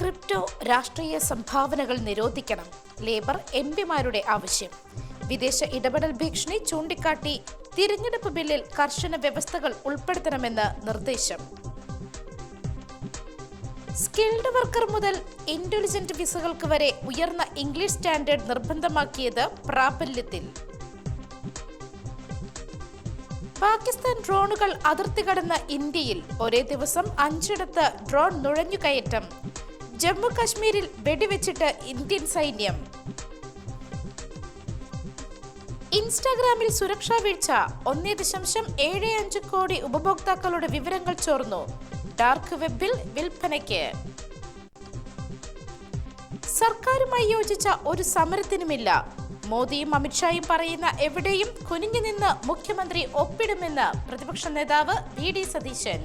Crypto രാഷ്ട്രീയ സംഭാവനകൾ നിരോധിക്കണം. ലേബർ എംപിമാരുടെ ആവശ്യം. വിദേശ ഇടപെടൽ ഭീഷണി ചൂണ്ടിക്കാട്ടി തിരഞ്ഞെടുപ്പ് ബില്ലിൽ കർശന വ്യവസ്ഥകൾ ഉൾപ്പെടുത്തണമെന്ന് നിർദ്ദേശം. സ്കിൽഡ് വർക്കർ മുതൽ ഇന്റലിജന്റ് വിസകൾക്ക് വരെ ഉയർന്ന ഇംഗ്ലീഷ് സ്റ്റാൻഡേർഡ് നിർബന്ധമാക്കിയത് പ്രാബല്യത്തിൽ. പാകിസ്ഥാൻ ഡ്രോണുകൾ അതിർത്തി കടന്ന ഇന്ത്യയിൽ ഒരേ ദിവസം 5 ഡ്രോൺ നുഴഞ്ഞുകയറ്റം. ജമ്മു കശ്മീരിൽ വെടിവെച്ചിട്ട് ഇന്ത്യൻ സൈന്യം. ഇൻസ്റ്റാഗ്രാമിൽ സുരക്ഷാ വീഴ്ച. 1.75 കോടി ഉപഭോക്താക്കളുടെ വിവരങ്ങൾ ചോർന്നു. ഡാർക്ക് വെബിൽ വിൽപ്പനയ്ക്ക്. സർക്കാരുമായി യോജിച്ച ഒരു സമരത്തിനുമില്ല. മോദിയും അമിത്ഷായും പറയുന്ന എവിടെയും കുനിഞ്ഞു നിന്ന് മുഖ്യമന്ത്രി ഒപ്പിടുമെന്ന് പ്രതിപക്ഷ നേതാവ് വി.ഡി. സതീശൻ.